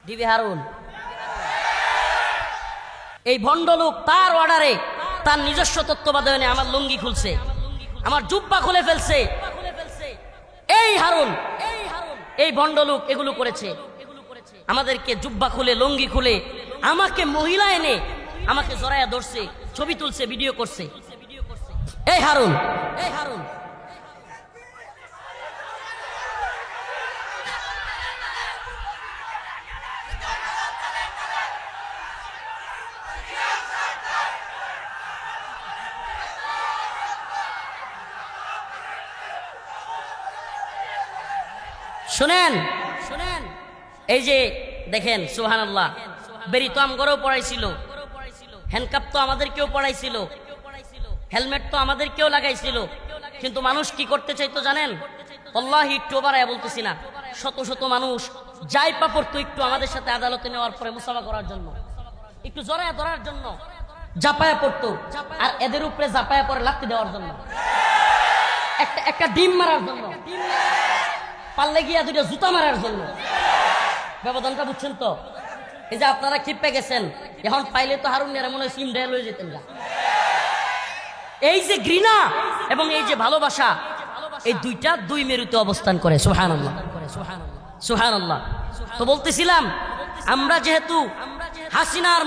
DB Harun. এই ভণ্ড লোক তার অর্ডারে তার নিজস্ব তত্ত্বাবধানে আমার লুঙ্গি খুলছে, আমার জুব্বা খুলে ফেলছে। এই হারুন, এই ভণ্ড লোক এগুলো করেছে। আমাদেরকে জুব্বা খুলে লুঙ্গি খুলে আমাকে মহিলা এনে আমাকে জড়াইয়া ধরছে, ছবি তুলছে, ভিডিও করছে। এই হারুন, এই হারুন, শুনেন শুনেন, এই যে দেখেন সুবহানাল্লাহ, বেরি তো আমগরেও পড়াইছিল, হ্যান্ডকাপ তো আমাদেরকেও পড়াইছিল, হেলমেট তো আমাদেরকেও লাগাইছিল, কিন্তু মানুষ কি করতে চাইতো জানেন? আল্লাহি একটু বাড়ায় বলতেছি না, শত শত মানুষ যাই পা পড়তো একটু আমাদের সাথে আদালতে নেওয়ার পরে মুসাফা করার জন্য, একটু জড়ায় ধরার জন্য জাপায়া পড়তো, আর এদের উপরে জাপায়া পরে লাত্তি দেওয়ার জন্য, একটা ডিম মারার জন্য, পারলে গিয়া দুইটা জুতা মারার জন্য। ব্যবধানটা বুঝছেন তো? এই যে আপনারা ক্ষিপ্পে গেছেন, এখন পাইলে তো হারুন এর মনে হয় সিম ডেল হয়ে যেতেন গা। এই যে ঘৃণা এবং এই যে ভালোবাসা, এই দুইটা দুই মেরুতে অবস্থান করে। সুবহানাল্লাহ, সুবহানাল্লাহ। তো বলতেছিলাম, আমরা যেহেতু হাসিনার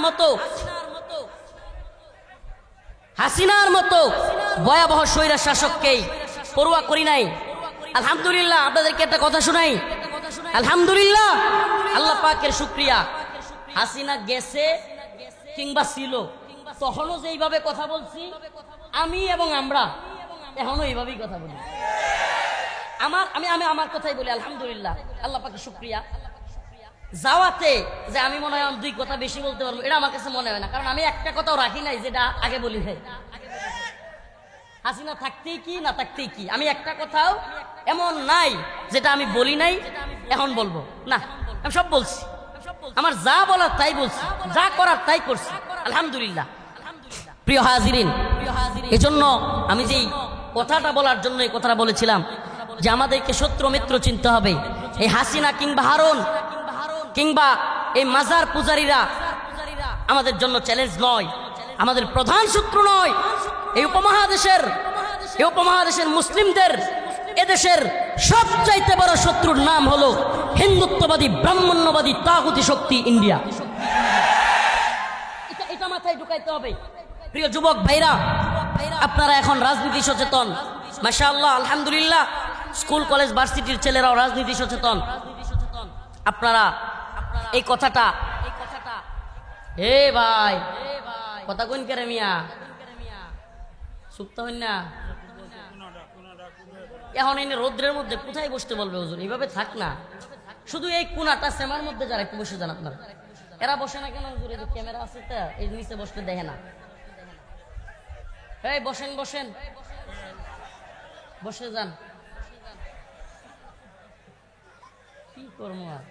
মতো ভয়াবহ স্বৈরা শাসককেই পরোয়া করি নাই। আলহামদুলিল্লাহ, আপনাদেরকে একটা কথা শোনাই, আলহামদুলিল্লাহ, আল্লাহ পাকের শুকরিয়া। হাসিনা গেছে কিংবা ছিল, তখনও যেইভাবে কথা বলছি আমি এবং আমরা এখনো এইভাবেই কথা বলি। আমি আমার কথাই বলি, আলহামদুলিল্লাহ, আল্লাহ পাকের শুকরিয়া। যাওয়াতে যে আমি মনে হয় দুই কথা বেশি বলতে পারবো, এটা আমার কাছে মনে হয় না, কারণ আমি একটা কথাও রাখি নাই যেটা আগে বলি নাই। হাসিনা থাকতেই কি না থাকতেই কি, আমি একটা কথাও এমন নাই যেটা আমি বলি নাই এখন বলবো না, আমি সব বলছি। আমার যা বলার তাই বলছি, যা করার তাই করছি, আলহামদুলিল্লাহ। প্রিয় হাজিরিন, এজন্য আমি যেই কথাটা বলার জন্য এই কথাটা বলেছিলাম যে আমাদেরকে শত্রু মিত্র চিনতে হবে। এই হাসিনা কিংবা হারুন কিংবা এই মাজার পূজারীরা আমাদের জন্য চ্যালেঞ্জ নয়, আমাদের প্রধান শত্রু নয়। এই উপমহাদেশের মুসলিমদের, এদেশের সবচাইতে বড় শত্রুর নাম হলো হিন্দুত্ববাদী ব্রাহ্মণ্যবাদী তাগুতি শক্তি ইন্ডিয়া। এটা মাথায় ঢুকাইতে হবে। প্রিয় যুবক ভাইরা, আপনারা এখন রাজনীতি সচেতন, মাশাআল্লাহ, আলহামদুলিল্লাহ। স্কুল কলেজ ভার্সিটির ছেলেরাও রাজনীতি সচেতন। আপনারা এই কথাটা, হে ভাই কথা কইন করে মিয়া, সুপ্ত হইন না। এখন এই রোদ্রের মধ্যে কোথায় বসতে বলবে হুজুর? এইভাবে থাক না, শুধু এই কোনাটা সেমার মধ্যে যারা একটু বসে যান আপনারা। এরা বসে না কেন হুজুর? এই যে ক্যামেরা আছে তো, এই নিচে বসতে দেখে না। এই বসেন বসেন, বসে যান। কি করবো আর?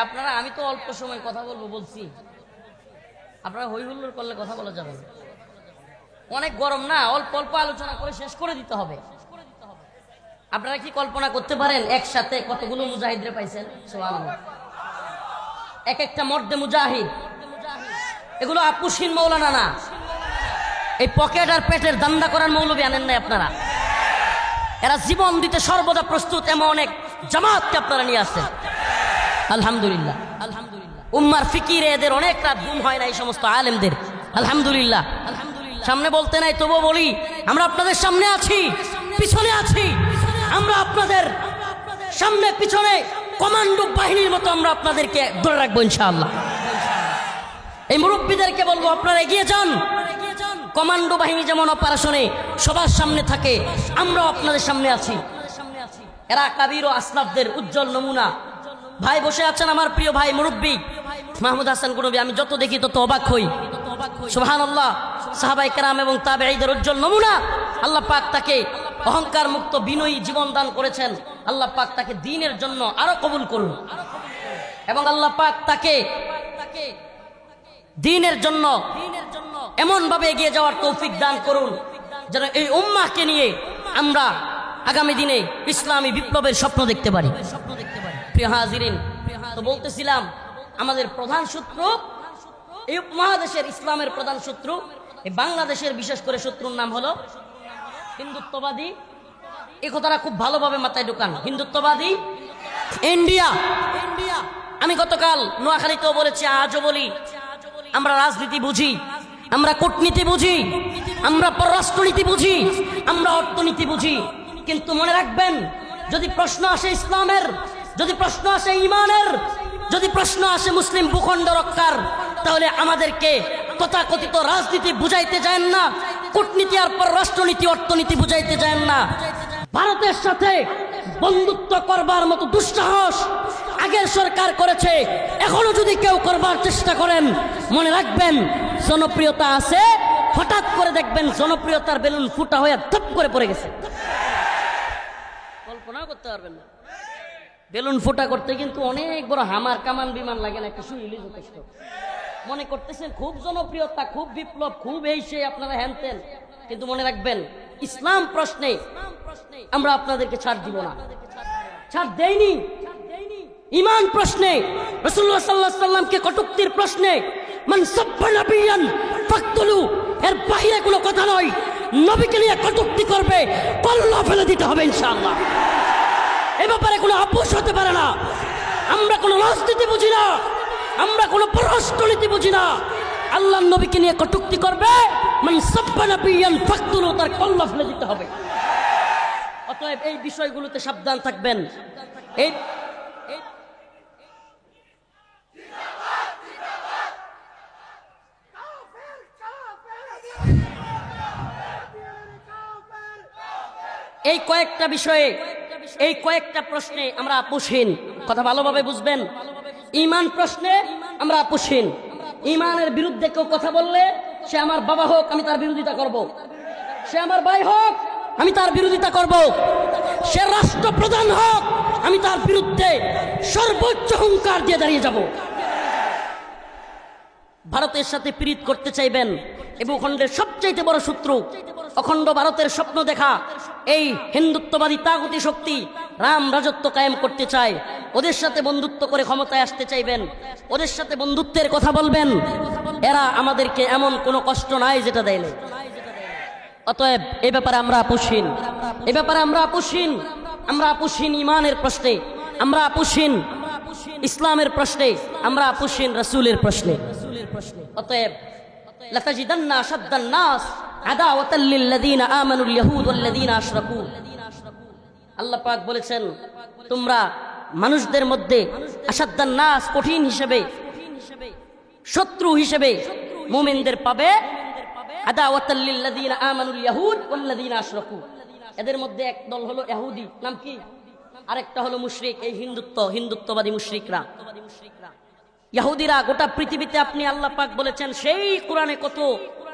আপনারা, আমি তো অল্প সময় কথা বলবো বলছি, আপনারা হই হুল্লোড় করলে কথা বলা যাবে না। অনেক গরম না, অল্প অল্প আলোচনা করে শেষ করে দিতে হবে। আপনারা কি কল্পনা করতে পারেন একসাথে কতগুলো মুজাহিদরে পাইছেন? সুবহানাল্লাহ। এক একটা মর্দে মুজাহিদ, এগুলো আপুসহীন মৌলানা না, এই পকেট আর পেটের দান্দা করার মৌলবী আনেন নাই আপনারা। এরা জীবন দিতে সর্বদা প্রস্তুত, এমন অনেক জামাতকে আপনারা নিয়ে আসছেন। আলহামদুলিল্লাহ, আলহামদুলিল্লাহ। উম্মার ফিকিরে এদের অনেক রাত ঘুম হয় না এই সমস্ত আলেমদের, আলহামদুলিল্লাহ। সামনে বলতে নাই, তবুও বলি, আমরা আপনাদের সামনে আছি, পিছনে আছি। আমরা আপনাদের সামনে পিছনে কমান্ডো বাহিনীর মতো আমরা আপনাদেরকে ধরে রাখবো ইনশাআল্লাহ। এই মুরব্বীদেরকে বলবো, আপনারা এগিয়ে যান। কমান্ডো বাহিনী যেমন অপারেশনে সবার সামনে থাকে, আমরাও আপনাদের সামনে আছি। এরা কাবির ও আসলাফদের উজ্জ্বল নমুনা। ভাই বসে আছেন, আমার প্রিয় ভাই মুরব্বী মাহমুদ হাসান গনবী, আমি যত দেখি তত অবাক হই। সুবহানাল্লাহ। সাহাবায়ে কেরাম এবং তাবেঈদের উজ্জ্বল নমুনা। আল্লাহ পাক তাকে অহংকার মুক্ত বিনয়ী জীবন দান করেছেন। আল্লাহ পাক তাকে দ্বীনের জন্য আরো কবুল করুন, এবং আল্লাহ পাক তাকে দ্বীনের জন্য এমন ভাবে এগিয়ে যাওয়ার তৌফিক দান করুন যেন এই উম্মাহকে নিয়ে আমরা আগামী দিনে ইসলামী বিপ্লবের স্বপ্ন দেখতে পারি। প্রিয় হাজিরিন, তো বলতেছিলাম আমাদের প্রধান শত্রু এই উপমহাদেশের ইসলামের প্রধান শত্রু এই বাংলাদেশের বিশেষ করে শত্রুর নাম হলো হিন্দুত্ববাদী। এই কথাটা খুব ভালোভাবে মাথায় ঢোকান। হিন্দুত্ববাদী ইন্ডিয়া। আমি গতকাল নোয়াখালীতেও বলেছি, আজও বলি, আমরা রাজনীতি বুঝি, আমরা কূটনীতি বুঝি, আমরা পররাষ্ট্রনীতি বুঝি, আমরা অর্থনীতি বুঝি, কিন্তু মনে রাখবেন যদি প্রশ্ন আসে ইসলামের, যদি প্রশ্ন আসে ঈমানের, যদি প্রশ্ন আসে মুসলিম ভূখণ্ড রক্ষার, তাহলে আমাদেরকে তথাকথিত রাজনীতি বুঝাইতে যায় না, কূটনীতি আর পররাষ্ট্রনীতি অর্থনীতি বুঝাইতে যায় না। ভারতের সাথে বন্ধুত্ব করবার মতো দুঃসাহস আগের সরকার করেছে, এখনো যদি কেউ করবার চেষ্টা করেন মনে রাখবেন জনপ্রিয়তা আছে, হঠাৎ করে দেখবেন জনপ্রিয়তার বেলুন ফুটা হয়ে ধপ করে পড়ে গেছে। কল্পনাও করতে পারবেন না। বেলুন ফুটা করতে কিন্তু অনেক বড় হামার কামান বিমান লাগে না, একটা সুইলি যথেষ্ট। মনে করতেছেন খুব জনপ্রিয়তা, খুব বিপ্লব, খুব এই সেই আপনারা হ্যানতেন, কিন্তু মনে রাখবেন ইসলাম প্রশ্নে আমরা আপনাদেরকে ছাড় দিব না, ছাড় দেইনি। ঈমান প্রশ্নে, রাসূলুল্লাহ সাল্লাল্লাহু আলাইহি সাল্লামকে কটূক্তির প্রশ্নে মান সাব্বা নাবিয়ান ফাকতুলু, এর বাইরে কোনো কথা নয়। নবীকে নিয়ে কটূক্তি করবে কল্লা ফেলে দিতে হবে ইনশাআল্লাহ। এ ব্যাপারে কোনো আপোষ হতে পারে না। আমরা কোনো রাজনীতি বুঝি না, আমরা কোনো পররাষ্ট্রনীতি বুঝি না। আল্লাহর নবীকে নিয়ে কটূক্তি করবে মান সাব্বা নাবিয়ান ফাকতুলু, তার কল্লা ফেলে দিতে হবে। অতএব এই বিষয়গুলোতে সাবধান থাকবেন। এই কয়েকটা বিষয়ে, এই কয়েকটা প্রশ্নে আমরা আপোষহীন। কথা ভালোভাবে বুঝবেন। ঈমান প্রশ্নে আমরা আপোষহীন। ঈমানের বিরুদ্ধে কেউ কথা বললে, সে আমার বাবা হোক আমি তার বিরোধিতা করব, সে আমার ভাই হোক আমি তার বিরোধিতা করব, সে রাষ্ট্রপ্রধান হোক আমি তার বিরুদ্ধে সর্বোচ্চ হুঙ্কার দিয়ে দাঁড়িয়ে যাব। ভারতের সাথে পীড়িত করতে চাইবেন, এই ভূখণ্ডের সবচাইতে বড় শত্রু অখণ্ড ভারতের স্বপ্ন দেখা এই হিন্দুত্ববাদী তাগুতি শক্তি রাম রাজত্ব কায়েম করতে চায়। ওদের সাথে বন্ধুত্ব করে ক্ষমতায় আসতে চাইবেন, ওদের সাথে বন্ধুত্বের কথা বলবেন। এরা আমাদেরকে এমন কোনো কষ্ট নাই যেটা দেয় না। অতএব এই ব্যাপারে আমরা আপোষহীন, এই ব্যাপারে আমরা আপোষহীন। আমরা আপোষহীন ঈমানের প্রশ্নে, আমরা আপোষহীন ইসলামের প্রশ্নে, আমরা আপোষহীন রাসূলের প্রশ্নে। অতএব লাতাজিদান্না আশাদ্দান নাস আদাওয়াতাল লিল্লাযীনা আমানুল ইয়াহুদ ওয়াল্লাযীনা আশরাকু। আল্লাহ পাক বলেছেন তোমরা মানুষদের মধ্যে আশাদ্দান নাস কঠিন হিসেবে, শত্রু হিসেবে মুমিনদের পাবে। আদাওয়াতাল লিল্লাযীনা আমানুল ইয়াহুদ ওয়াল্লাযীনা আশরাকু, এদের মধ্যে এক দল হলো ইহুদি, নাম কি, আরেকটা হলো মুশরিক, এই হিন্দুত্ববাদী মুশরিকরা। ইহুদিরা গোটা পৃথিবীতে আপনি আল্লাহ পাক বলেছেন সেই কোরআনে কত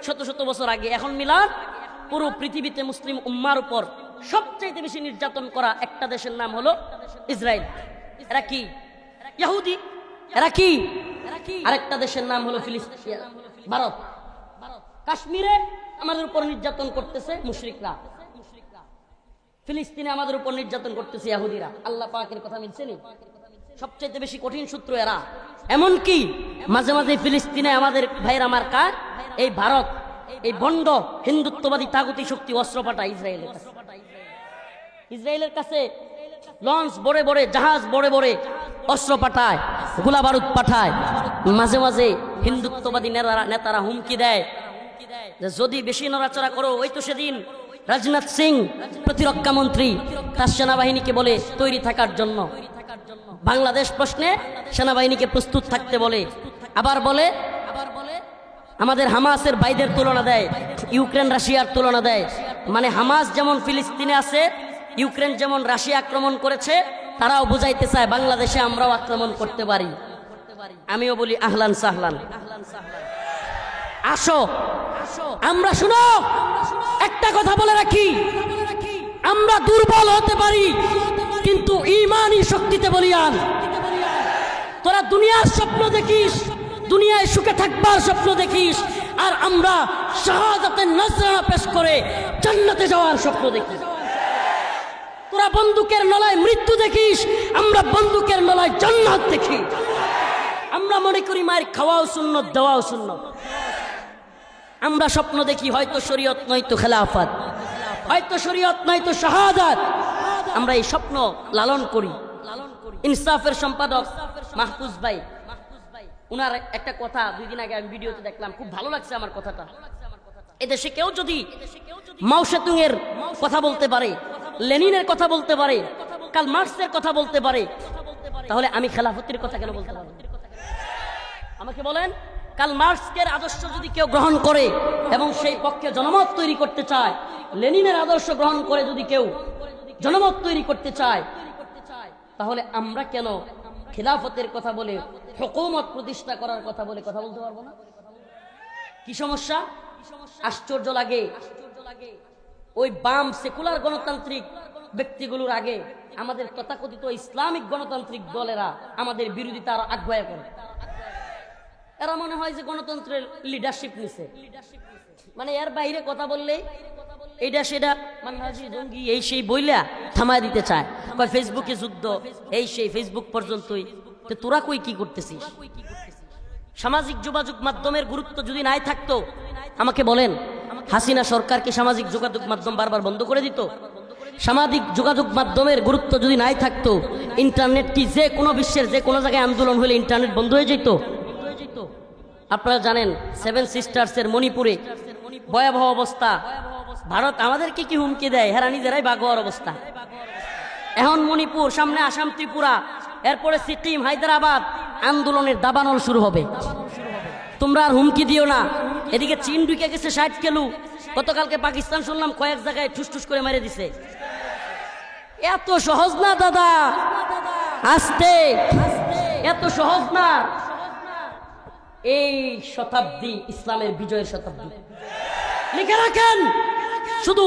শত শত বছর আগে, এখন মিলাদ পুরো পৃথিবীতে মুসলিম উম্মার উপর সবচেয়ে বেশি নির্যাতন করা একটা দেশের নাম হলো ইসরায়েল। এরা কি ইহুদি, এরা কি আরেকটা দেশের নাম হলো ফিলিস্তিন, ভারত। কাশ্মীরে আমাদের উপর নির্যাতন করতেছে মুশরিকরা, ফিলিস্তিনে আমাদের উপর নির্যাতন করতেছে ইহুদিরা। আল্লাহ পাকের কথা মিলছে নি? সবচেয়ে বেশি কঠিন শত্রু এরা। এমনকি মাঝে মাঝে ফিলিস্তিনে আমাদের ভাইরা আমার কাজ, এই ভারত, এই ভণ্ড হিন্দুত্ববাদী তাগুতি শক্তি অস্ত্র পাঠায় ইসরায়েলের কাছে। ইসরায়েলের কাছে লঞ্চ বড়ে বড়ে, জাহাজ বড়ে বড়ে অস্ত্র পাঠায়, গোলা বারুদ পাঠায়। মাঝে মাঝে হিন্দুত্ববাদী নেতারা হুমকি দেয় যে যদি বেশি নড়াচড়া করো, ওই তো সেদিন রাজনাথ সিং প্রতিরক্ষা মন্ত্রী তার সেনাবাহিনীকে বলে তৈরি থাকার জন্য, বাংলাদেশ প্রশ্নে সেনাবাহিনীকে প্রস্তুত থাকতে বলে। আবার বলে আমাদের হামাসের ভাইদের তুলনা দেয়, ইউক্রেন রাশিয়ার তুলনা দেয়। মানে হামাস যেমন ফিলিস্তিনে আছে, ইউক্রেন যেমন রাশিয়া আক্রমণ করেছে, তারাও বুঝাইতে চায় বাংলাদেশে আমরাও আক্রমণ করতে পারি। আমিও বলি আহলান সাহলান, আসো আমরা। শুনো, একটা কথা বলে রাখি, আমরা দুর্বল হতে পারি কিন্তু ঈমানি শক্তিতে বলিয়ান। তোরা দুনিয়ার স্বপ্ন দেখিস, দুনিয়ায় সুখে থাকবার স্বপ্ন দেখিস, আর আমরা শাহাদাতের নজরানা পেশ করে জান্নাতে যাওয়ার স্বপ্ন দেখি। তোরা বন্দুকের নলায় মৃত্যু দেখিস, আমরা বন্দুকের নলায় জান্নাত দেখি। আমরা মনে করি মায়ের খাওয়াও সুন্নত, দেওয়াও সুন্নত। আমরা স্বপ্ন দেখি হয়তো শরীয়ত নয়তো খেলাফত, হয়তো শরীয়ত নয়তো শাহাদাত। আমরা এই স্বপ্ন লালন করি। ইনসাফের সম্পাদক মাহফুজ ভাই, উনার একটা কথা 2 দিন আগে আমি ভিডিওতে দেখলাম, খুব ভালো লাগছে আমার কথাটা। এদেশে কেউ যদি মাও সেতুং এর কথা বলতে পারে, লেনিনের কথা বলতে পারে, কার্ল মার্কসের কথা বলতে পারে, তাহলে আমি খেলাফতের কথা কেন বলতে পারবো? আমাকে বলেন, কার্ল মার্কসের আদর্শ যদি কেউ গ্রহণ করে এবং সেই পক্ষে জনমত তৈরি করতে চায়, লেনিনের আদর্শ গ্রহণ করে যদি কেউ জনমত তৈরি করতে চায়, তাহলে আমরা কেন খিলাফতের কথা বলে, হুকুমত প্রতিষ্ঠা করার কথা বলে কথা বলতে পারবো না? কি সমস্যা? আশ্চর্য লাগে, ওই বাম সেকুলার গণতান্ত্রিক ব্যক্তিগুলোর আগে আমাদের তথাকথিত ইসলামিক গণতান্ত্রিক দলেরা আমাদের বিরোধিতা আরো আগ্রহ করে। এরা মনে হয় যে গণতন্ত্রের লিডারশিপ নিছে, মানে এর বাইরে কথা বললে এইটা সেটা মানহাজি জঙ্গি এই সেই বইলা থামায় দিতে চায়। কয় ফেসবুকে যুদ্ধ, এই সেই ফেসবুক পর্যন্তই। তো তোরা কই কি করতেছিস? সামাজিক যোগাযোগ মাধ্যমের গুরুত্ব যদি নাই থাকতো, আমাকে বলেন, হাসিনা সরকারকে সামাজিক যোগাযোগ মাধ্যম বারবার বন্ধ করে দিত? সামাজিক যোগাযোগ মাধ্যমের গুরুত্ব যদি নাই থাকতো, ইন্টারনেট কি যে কোনো বিশ্বের যে কোনো জায়গায় আন্দোলন হলে ইন্টারনেট বন্ধ হয়ে যেত? আপনারা জানেন 7 সিস্টার্সের মণিপুরে ভয়াবহ অবস্থা। ভারত আমাদেরকে কি হুমকি দেয়, হেরা নিজেরাই বাগ হওয়ার অবস্থা। এখন মণিপুর, সামনে আসাম, ত্রিপুরা, এরপরে সিকিম, হায়দ্রাবাদ, আন্দোলনের দাবানল শুরু হবে। তোমরা আর হুমকি দিও না। এদিকে চীন ঢুকে গেছে 60 কিলো। গতকালকে পাকিস্তান শুনলাম কয়েক জায়গায় ঠুস করে মেরে দিছে। এত সহজ না দাদা, আস্তে, এত সহজ না। এই শতাব্দী ইসলামের বিজয়ের শতাব্দী, লিখে রাখেন। শুধু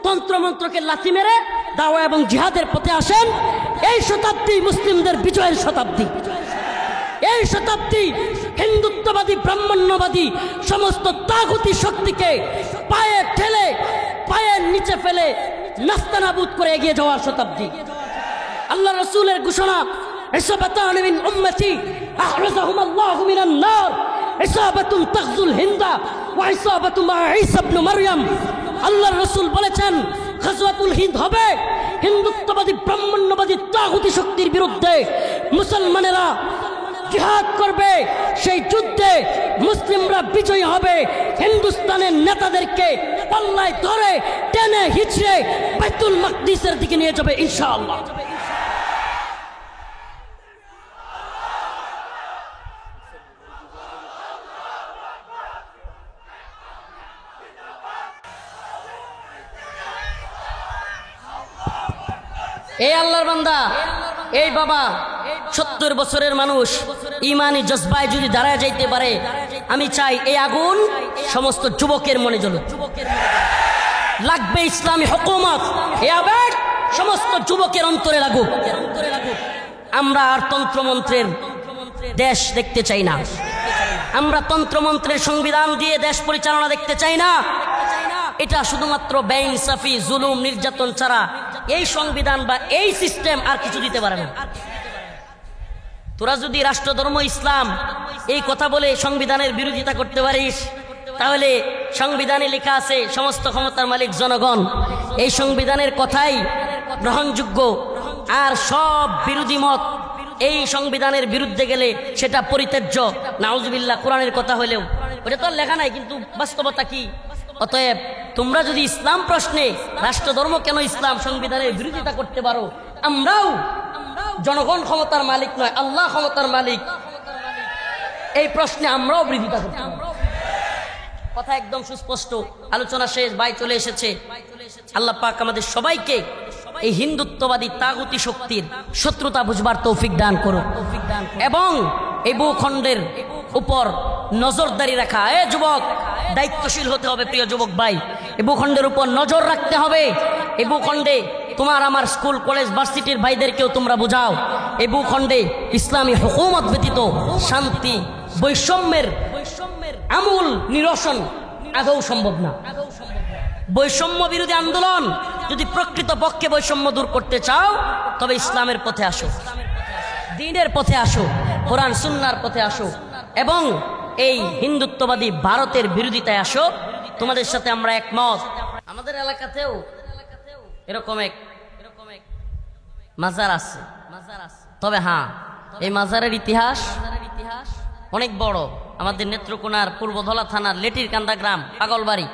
তন্ত্রমন্ত্রকে লাথি মেরে দাওয়া এবং জিহাদের পথে আসেন। এই শতাব্দী মুসলিমদের বিজয়ের শতাব্দী। এই শতাব্দী হিন্দুত্ববাদী, ব্রাহ্মণ্যবাদী সমস্ত তাগুতি শক্তিকে পায়ে ঠেলে, পায়ের নিচে ফেলে নাস্তানাবুদ করে এগিয়ে যাওয়ার শতাব্দী। আল্লাহ রাসূলের ঘোষণা, ইসাবাতান মিন উম্মতি আহরাজাহুম আল্লাহু মিনান নার, ইসাবাতুন তাগজুল হিন্দা ওয়া ইসাবাতু মা ঈসা ইবনে মারইয়াম। আল্লাহর রাসূল বলেছেন, গজওয়াতুল হিন্দ হবে, হিন্দুত্ববাদী ব্রাহ্মণ্যবাদী তাগুতি শক্তির বিরুদ্ধে মুসলমানেরা জিহাদ করবে। সেই যুদ্ধে মুসলিমরা বিজয়ী হবে। হিন্দুস্তানের নেতাদেরকে পাল্লায় ধরে টেনে হিচড়ে বাইতুল মাকদিসের দিকে নিয়ে যাবে ইনশাআল্লাহ। এই আল্লাহর বান্দা, এই বাবা 70 বছরের মানুষ ইমানি জজবায় যদি দাঁড়ায় যাইতে পারে, আমি চাই এই আগুন সমস্ত যুবকের মনে জ্বলুক। লাগবে ইসলামী হুকুমত, এই আবেগ সমস্ত যুবকের অন্তরে লাগুক। আমরা আর তন্ত্রমন্ত্রের দেশ দেখতে চাই না। আমরা তন্ত্রমন্ত্রের সংবিধান দিয়ে দেশ পরিচালনা দেখতে চাই না। এটা শুধুমাত্র বেইনসাফি, জুলুম, নির্যাতন ছাড়া এই সংবিধান বা এই সিস্টেম আর কিছু দিতে পারে না। তোরা যদি রাষ্ট্রধর্ম ইসলাম এই কথা বলে সংবিধানের বিরোধিতা করতে পারিস, তাহলে সংবিধানে লেখা আছে সমস্ত ক্ষমতার মালিক জনগণ। এই সংবিধানের কথাই গ্রহণযোগ্য, আর সব বিরোধী মত এই সংবিধানের বিরুদ্ধে গেলে সেটা পরিত্যাজ্য। নাউজুবিল্লাহ, কোরআনের কথা হলেও ওটা তো আর লেখা নাই, কিন্তু বাস্তবতা কি? অতএব তোমরা যদি ইসলাম প্রশ্নে, রাষ্ট্রধর্ম কেন ইসলাম, সংবিধানের বিরোধিতা করতে পারো, আমরাও, জনগণ ক্ষমতার মালিক নয়, আল্লাহ ক্ষমতার মালিক, এই প্রশ্নে আমরাও বিরোধিতা করতে পারি। কথা একদম সুস্পষ্ট। আলোচনা শেষ, ভাই চলে এসেছে। আল্লাহ পাক আমাদের সবাইকে এই হিন্দুত্ববাদী তাগুতি শক্তির শত্রুতা বুঝবার তৌফিক দান করুন, এবং এই ভূখণ্ডের উপর নজরদারি রাখা। যুবক, দায়িত্বশীল হতে হবে। প্রিয় যুবক ভাই, এই ভূখণ্ডের উপর নজর রাখতে হবে। এই ভূখণ্ডে তোমার আমার স্কুল কলেজ ভার্সিটির ভাইদেরকেও তোমরা বোঝাও, এই ভূখণ্ডে ইসলামী হুকুমত ব্যতীত শান্তি, বৈষম্যের আমূল নিরসন আদৌ সম্ভব না। বৈষম্য বিরোধী আন্দোলন যদি প্রকৃত পক্ষে বৈষম্য দূর করতে চাও তবে ইসলামের পথে আসো, দ্বীনের পথে আসো, কোরআন সুন্নাহর পথে আসো এবং এই হিন্দুত্ববাদী ভারতের বিরোধিতায় আসো। তোমাদের সাথে আমরা একমত। আমাদের এলাকাতেও এরকম এক মাজার আছে, তবে হ্যাঁ এই মাজারের ইতিহাস অনেক বড়। আমাদের নেত্রকোনার পূর্বধলা থানার লেটির কান্দা গ্রাম পাগলবাড়ি,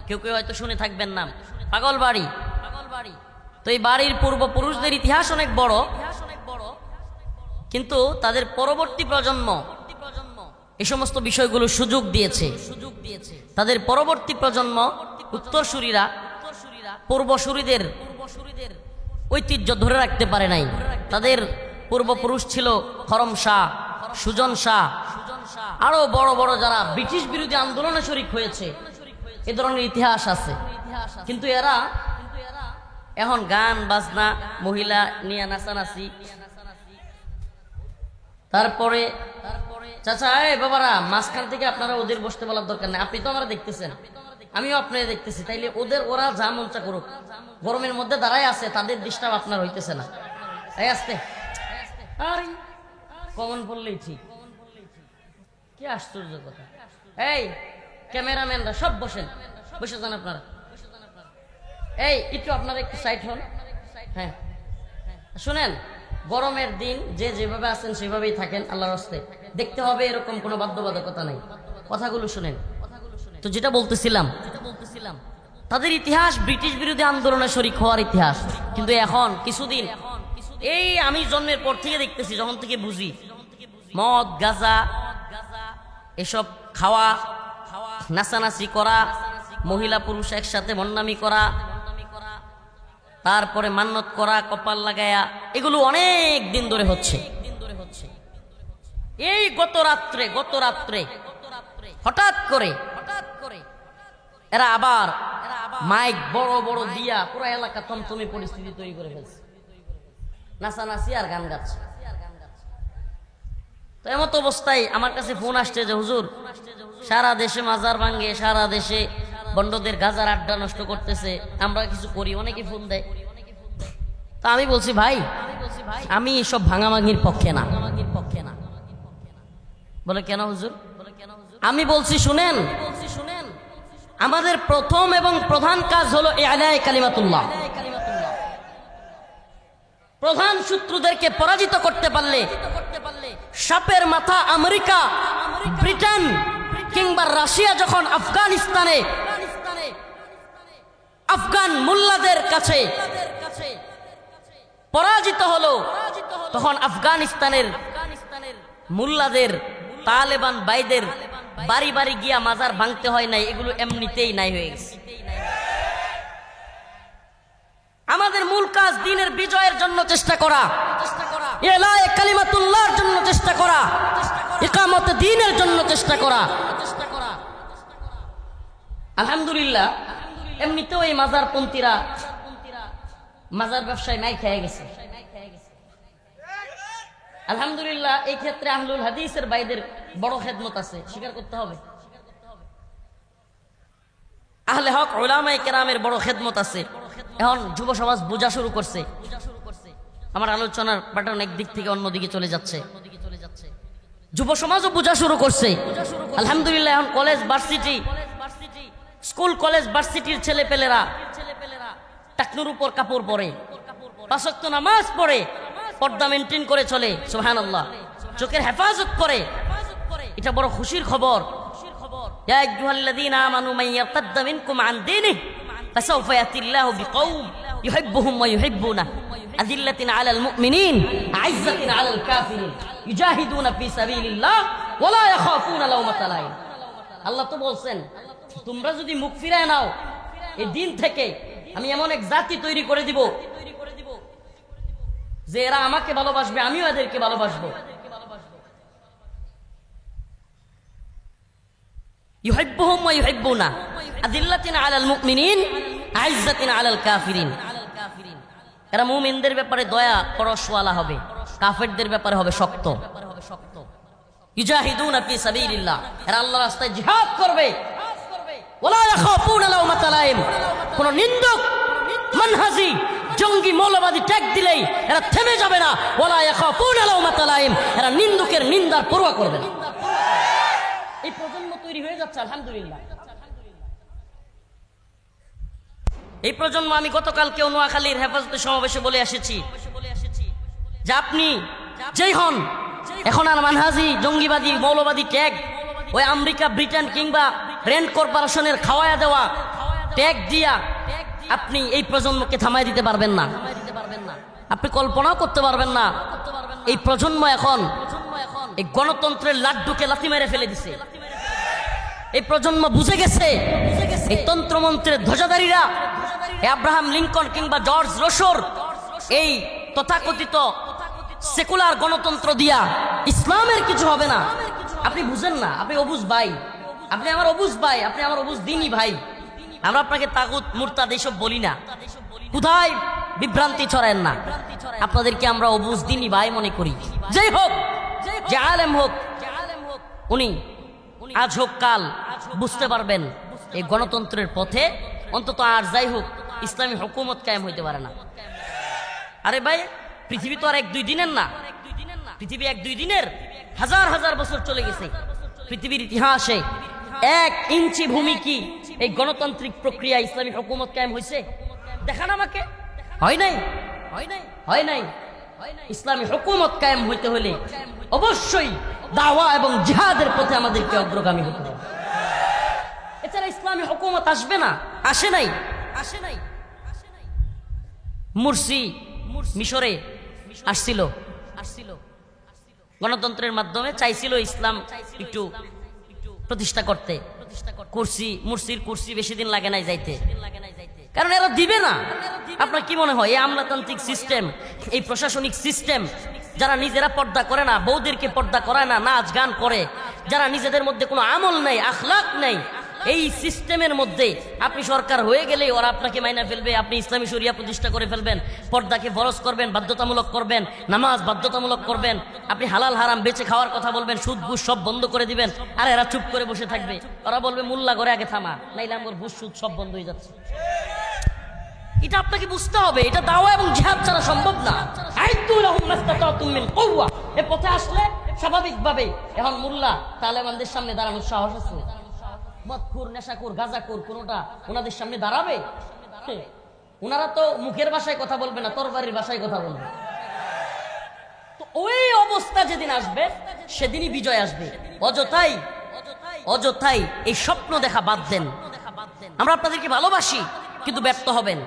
কেউ কেউ হয়তো শুনে থাকবেন নাম পাগলবাড়ি। তো এই বাড়ির পূর্বপুরুষদের ইতিহাস অনেক বড়, কিন্তু তাদের পরবর্তী প্রজন্ম এই সমস্ত বিষয়গুলো সুযোগ দিয়েছে। তাদের পরবর্তী প্রজন্ম উত্তরসূরিরা পূর্বসূরিদের ঐতিহ্য ধরে রাখতে পারে নাই। তাদের পূর্বপুরুষ ছিল খরম শাহ, সুজন শাহ, আরো বড় বড় যারা ব্রিটিশ বিরোধী আন্দোলনে শরিক হয়েছে, এ ধরনের ইতিহাস আছে। কিন্তু এরা এখন গান বাজনা, মহিলা নিয়ে নাচানাচি, তারপরে চাচা এই বাবারা মাঝখান থেকে আপনারা ওদের বসতে বলার দরকার নেই, আপনি তো আমরা দেখতেছেন, আমিও আপনারা দেখতেছি, তাইলে ওরা যা মনচা করুক, গরমের মধ্যে দাঁড়ায় আছে, তাদের ডিস্টার্ব আপনার হইতেছে না। এই আসতে আরে কমন পড়লেই ঠিক, কি আশ্চর্য কথা। এই ক্যামেরাম্যানরা সব বসে যান আপনারা। এই একটু আপনারা একটু সাইড হন। হ্যাঁ শুনেন, গরমের দিন যে যেভাবে আছেন সেভাবেই থাকেন, আল্লাহর হস্তে দেখতে হবে এরকম কোনো বাধ্যবাধকতা নেই। কথাগুলো শুনেন। তো যেটা বলতেছিলাম, তাদের ইতিহাস ব্রিটিশ বিরোধী আন্দোলনে শরিক হওয়ার ইতিহাস। কিন্তু এখন কিছুদিন এই আমি জন্মের পর থেকে দেখতেছি, যখন থেকে বুঝি, মদ গাঁজা এসব খাওয়া, নাচানাচি করা, মহিলা পুরুষ একসাথে মন্নামি করা, তারপরে মান্নত করা, কপাল লাগায়া, এগুলো অনেক দিন ধরে হচ্ছে। এই গত রাত্রে হঠাৎ করে এরা আবার মাইক বড় বড় দিয়া পুরো এলাকা থমথমে পরিস্থিতি তৈরি করে ফেলছে, নাচানাচি আর গান গাচ্ছে। তো এমত অবস্থায় আমার কাছে ফোন আসছে যে হুজুর সারা দেশে মাজার ভাঙ্গে, সারা দেশে বন্ডদের গাজার আড্ডা নষ্ট করতেছে, আমরা কিছু করি, অনেকে ফোন দেয়। তা আমি বলছি ভাই, আমি এসব ভাঙাভাঙির পক্ষে না। বলে কেন হুজুর? আমি বলছি শুনেন, আমাদের প্রথম এবং প্রধান কাজ হলো ইআলায়ে কালিমাতুল্লাহ। প্রধান শত্রুদেরকে পরাজিত করতে পারলে সাপের মাথা আমেরিকা, ব্রিটেন কিংবা রাশিয়া যখন আফগানিস্তানে আফগান মুল্লাদের কাছে পরাজিত হলো, তখন আফগানিস্তানের মুল্লাদের, তালেবান ভাইদের বাড়ি বাড়ি গিয়া মাজার ভাঙতে হয় নাই, এগুলো এমনিতেই নাই হয়ে গেছে। আমাদের মূল কাজ দ্বীনের বিজয়ের জন্য চেষ্টা করা, ইলায়ে কালিমাতুল্লাহর জন্য চেষ্টা করা, ইকামতে দ্বীনের জন্য চেষ্টা করা। আলহামদুলিল্লাহ এমনিতেও এই মাজারপন্থীরা, মাজার ব্যবসায় নাই খেয়ে গেছে। আলহামদুলিল্লাহ এই ক্ষেত্রে আহলুল হাদিসের ভাইদের বড় খেদমত আছে, স্বীকার করতে হবে। আহলে হক উলামায়ে কেরামের বড় খেদমত আছে। এখন যুব সমাজ বোঝা শুরু করছে, আমার আলোচনার প্যাটার্ন একদিক থেকে অন্যদিকে চলে যাচ্ছে। যুব সমাজও বোঝা শুরু করছে আলহামদুলিল্লাহ। এখন কলেজ ভার্সিটি, স্কুল কলেজ ভার্সিটির ছেলে পেলেরা টাকনুর উপর কাপড় পরে, 5 ওয়াক্ত নামাজ পড়ে, পর্দা মেনটেন করে চলে, সুবহানাল্লাহ, চোখের হেফাজত করে। এটা বড় খুশির খবর। ইয়া আইয়ুহাল্লাযীনা আমানু মান ইয়ারতাদ্দা মিনকুম আন দীনিহি ফাসাউফা ইয়াতিল্লাহু বিকওম ইউহিব্বুহুম ওয়া ইউহিব্বুনাহু আযিল্লাতিন আলাল মুমিনিন আ'ইজ্জাতিন আলাল কাফিরিন ইউজাহিদুনা ফি সাবিলিল্লাহ ওয়া লা ইয়াখাফুনা লাওমাতা লাইম। আল্লাহ তো বলছেন, তোমরা যদি মুখ ফিরায় নাও এই দিন থেকে, আমি এমন এক জাতি তৈরি করে দিব যে এরা আমাকে ভালোবাসবে, আমিও এদেরকে ভালোবাসবো। ইউহিব্বুহুম ওয়া ইউহিব্বুনা আযিল্লাতিন আলাল মুমিনিন আ'ইজ্জাতিন আলাল কাফিরিন। এরা মুমিনদের ব্যাপারে দয়া পরশওয়ালা হবে, কাফেরদের ব্যাপারে হবে শক্ত। ইউজাহিদুনা ফি সাবিলিল্লাহ, এরা আল্লাহর রাস্তায় জিহাদ করবে। ওয়ালা ইয়াখাফুনা লাওমাতা লাইম, কোন নিন্দুক মানহাজি জঙ্গি মৌলবাদী ট্যাগ দিলেই এরা থেমে যাবে না। ওয়ালা ইয়াখাফুনা লাওমাতা লাইম, এরা নিন্দুকের নিন্দার পরোয়া করবে না। এই প্রজন্ম তৈরি হয়ে যাচ্ছে আলহামদুলিল্লাহ। এই প্রজন্ম আমি গতকালকে নোয়াখালীর হেফাজতে সমাবেশে বলে এসেছি যে আপনি যেই হন, এখন আর মানহাজি জঙ্গিবাদী মৌলবাদী ট্যাগ ওই আমেরিকা ব্রিটেন কিংবা রেন্ট কর্পোরেশনের খাওয়ায়া দেওয়া ট্যাগ দিয়া আপনি এই প্রজন্মকে থামাই দিতে পারবেন না। আপনি কল্পনাও করতে পারবেন না এই প্রজন্ম এখন এই গণতন্ত্রের লাড্ডুকে লাথি মেরে ফেলে দিছে। এই প্রজন্ম বুঝে গেছে এই তন্ত্রমন্ত্রের ধ্বজাধারীরা আব্রাহাম লিঙ্কন কিংবা জর্জ রোশোর এই তথাকথিত সেকুলার গণতন্ত্র দিয়া ইসলামের কিছু হবে না। আপনি বুঝেন না, আপনি অবুঝ ভাই, আপনি আমার অবুঝ ভাই, আপনি আমার অবুঝ দিনই ভাই। আমরা আপনাকে তাগুত মুরতাদ এইসব বলি না, কোথায় বিভ্রান্তি ছড়ায়েন না। আপনাদেরকে আমরা অবুঝ দিনই ভাই মনে করি। যেই হোক, যে আলেম হোক, উনি আজ হোক কাল বুঝতে পারবেন এই গণতন্ত্রের পথে অন্তত আর যাই হোক ইসলামী হুকুমত কায়েম হইতে পারে না। আরে ভাই, পৃথিবী তো আর 1-2 দিনের না, পৃথিবী 1-2 দিনের, হাজার হাজার বছর চলে গেছে। পৃথিবীর ইতিহাসে 1 ইঞ্চি ভূমি কি এই গণতান্ত্রিক প্রক্রিয়া ইসলামী হুকুমত কায়েম হয়েছে? দেখান আমাকে। হয় নাই, হয় নাই। ইসলামী হুকুমত কায়েম হইতে হলে অবশ্যই দাওয়া এবং জিহাদের পথে আমাদেরকে অগ্রগামী হতে হবে। এছাড়া ইসলামী হুকুমত আসবে না, আসে নাই। মুরসি মিশরে আসছিল, গণতন্ত্রের মাধ্যমে চাইছিল ইসলাম একটু প্রতিষ্ঠা করতে। মুরসির কুরসি বেশি দিন লাগে নাই যাইতে, কারণ এরা দিবে না। আপনার কি মনে হয় এই আমলাতান্ত্রিক সিস্টেম, এই প্রশাসনিক সিস্টেম, যারা নিজেরা পর্দা করে না, বউদেরকে পর্দা করায় না, নাচ গান করে, যারা নিজেদের মধ্যে কোনো আমল নেই, আখলাক নেই, এই সিস্টেমের মধ্যে আপনি সরকার হয়ে গেলে ওরা আপনাকে মাইনা ফেলবে। আপনি ইসলামী শরিয়া প্রতিষ্ঠা করে ফেলবেন, পর্দাকে ফরজ করবেন, বাধ্যতামূলক করবেন, নামাজ বাধ্যতামূলক করবেন, আপনি হালাল হারাম বেঁচে খাওয়ার কথা বলবেন, সুদ ঘুষ সব বন্ধ করে দিবেন। আর এরা চুপ করে বসে থাকবে। ওরা বলবে মোল্লা ঘরে আগে থামা, নাইলে আমার ঘুষ সুদ সব বন্ধ হয়ে যাচ্ছে। এটা আপনাকে বুঝতে হবে, এটা দাওয়া এবং জিহাদ ছাড়া সম্ভব না। এ পথে আসলে স্বাভাবিকভাবে এখন মোল্লা তালেবানদের সামনে দাঁড়ানোর সাহস আছে? মদখুর, নেশাখুর, গাঁজাখুর কোনটা ওনাদের সামনে দাঁড়াবে? ওনারা তো মুখের ভাষায় কথা বলবে না, তরবারির ভাষায় কথা বলবে। তো ওই অবস্থা যেদিন আসবে সেদিনই বিজয় আসবে। অযথাই এই স্বপ্ন দেখা বাদ দেন। আমরা আপনাদেরকে ভালোবাসি কিন্তু ব্যর্থ হবেন।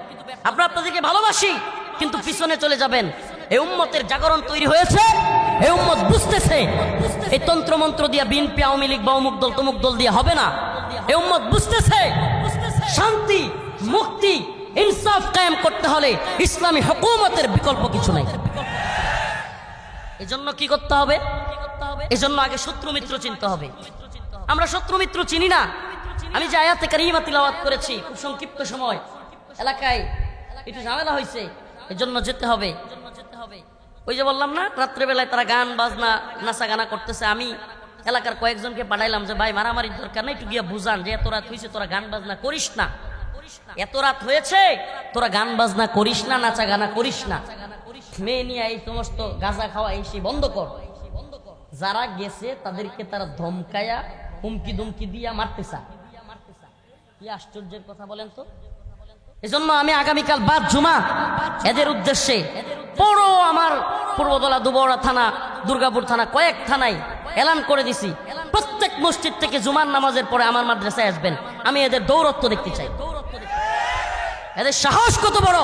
আমরা আপনাদেরকে ভালোবাসি কিন্তু পিছনে চলে যাবেন। এই উম্মতের জাগরণ তৈরি হয়েছে, এই উম্মত বুঝতেছে এই তন্ত্রমন্ত্র দিয়া বিএনপি, আওয়ামী লীগ বা অমুক দল তমুক দল দিয়ে হবে না। এই উম্মত বুঝতেছে শান্তি, মুক্তি, ইনসাফ কায়েম করতে হলে ইসলামী হুকুমতের বিকল্প কিছু নাই। এজন্য কি করতে হবে? এজন্য আগে শত্রু মিত্র চিনতে হবে। আমরা শত্রু মিত্র চিনি না। আমি যে আয়াতে কারিমা তিলাওয়াত করেছি, খুব সংক্ষিপ্ত সময়, এলাকায় একটু ঝামেলা হয়েছে, এজন্য যেতে হবে। ওই যে বললাম না, রাত্রেবেলায় তারা গান বাজনা নাচা গানা করতেছে। আমি এলাকার কয়েকজনকে পাঠাইলাম যে ভাই মারামারির দরকার নেই, একটু গিয়া বুঝান যে এত রাত হয়েছে, তোরা গান বাজনা করিস না। এত রাত হয়েছে, তোরা গান বাজনা করিস না, নাচা গানা করিস না। মেয়ে নিয়ে এই সমস্ত গাঁজা খাওয়া এই সেই বন্ধ কর। যারা গেছে তাদেরকে তারা ধমকায়া হুমকি দুমকি দিয়া মারতে চায়। কি আশ্চর্যের কথা বলেন তো। এজন্য আমি আগামীকাল বাদ জুমা এদের উদ্দেশ্যে পুরো আমার পূর্বদলা, দুবড়া থানা, দুর্গাপুর থানা, কয়েক থানায় এলান করে দিছি, প্রত্যেক মসজিদ থেকে জুমার নামাজের পরে আমার মাদ্রাসায় আসবেন। আমি এদের দৌরত্ব দেখতে চাই। এদের সাহস কত বড়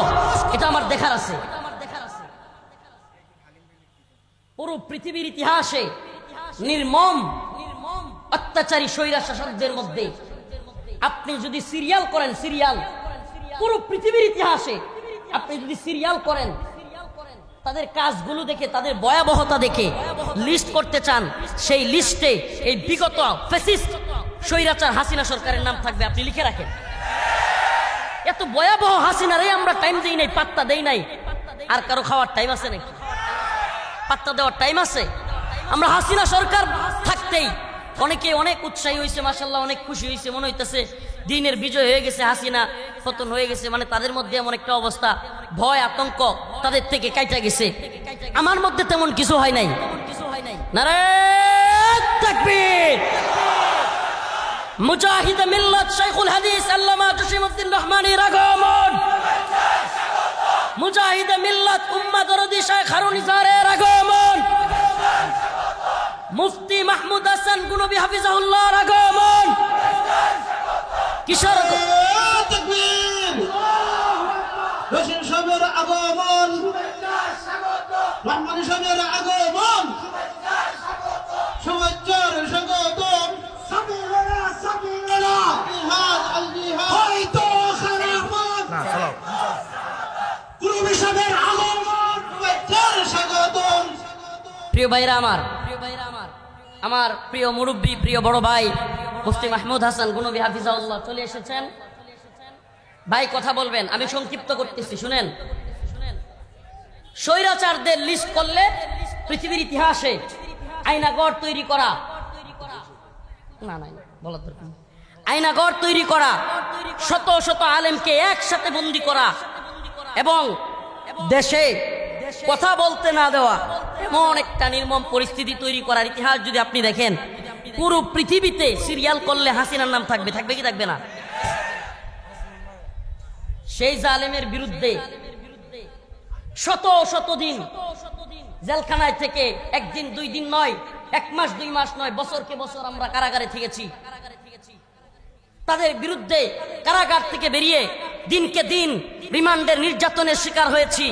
এটা আমার দেখার আছে। পুরো পৃথিবীর ইতিহাসে নির্মম অত্যাচারী স্বৈরা শাসকদের মধ্যে আপনি যদি সিরিয়াল করেন, সিরিয়াল পুরো পৃথিবীর ইতিহাসে আপনি যদি সিরিয়াল করেন, তাদের কাজগুলো দেখে, তাদের ভয়াবহতা দেখে লিস্ট করতে চান, সেই লিস্টে এই বিগত ফ্যাসিস্ট স্বৈরাচার হাসিনা সরকারের নাম থাকবে। আপনি লিখে রাখেন। এত ভয়াবহ হাসিনারে আমরা টাইম দেই নাই, পাত্তা দেই নাই। আর কারো খাওয়ার টাইম আছে নাকি? পাত্তা দেওয়ার টাইম আছে? আমরা হাসিনা সরকার থাকতেই অনেকে অনেক উৎসাহী হয়েছে, মাশাআল্লাহ, অনেক খুশি হয়েছে, মনে হইতেছে দিনের বিজয় হয়ে গেছে, হাসিনা পতন হয়ে গেছে, মানে তাদের মধ্যে এমন একটা অবস্থা, ভয় আতঙ্ক তাদের থেকে কাইটা গেছে। আমার মধ্যে তেমন কিছু হয় নাই। নারায়ে তাকবীর। মুজাহিদ মিল্লাত শাইখুল হাদিস আল্লামা জসিমউদ্দিন রহমানীর আগমন। মুজাহিদ মিল্লাত উম্মাহ দরদি শাইখ হারুন ইজারের আগমন। মুফতি মাহমুদ হাসান গুনবী হাফিজাহুল্লাহর আগমন। কিশোর তাকবীর, রশিদ সাহেবের আগমন, রহমানী সাহেবের আগমন, সমাজের স্বাগতম, সাবিরা সাবিরা, জিহাদ আল জিহাদ, হয়তো খারামান, না চালাও, গুনবী সাহেবের আগমন, সমাজের স্বাগতম। প্রিয় ভাইরা আমার, আমার প্রিয় মুরব্বী, প্রিয় বড় ভাই মুফতি মাহমুদ হাসান গুনবী হাফিজাহুল্লাহ চলে এসেছেন। ভাই কথা বলবেন, আমি সংক্ষিপ্ত করতেছি, শুনেন। স্বৈরাচারদের লিস্ট করলে পৃথিবীর ইতিহাসে আয়নাগর তৈরি করা, না না বলার দরকার নেই। আয়নাগর তৈরি করা, শত শত আলেমকে একসাথে বন্দী করা এবং দেশে কথা বলতে না দেওয়া, এমন একটা নির্মম পরিস্থিতি তৈরি করার ইতিহাস যদি আপনি দেখেন, পুরো পৃথিবীতে সিরিয়াল করলে হাসিনার নাম থাকবে, থাকবে কি থাকবে না? সেই জালেমের বিরুদ্ধে শত শত দিন জেলখানায় থেকে, একদিন দুই দিন নয়, এক মাস দুই মাস নয়, বছরকে বছর আমরা কারাগারে থেকেছি। তাদের বিরুদ্ধে কারাগার থেকে বেরিয়ে দিনকে দিন রিমান্ডের নির্যাতনের শিকার হয়েছি।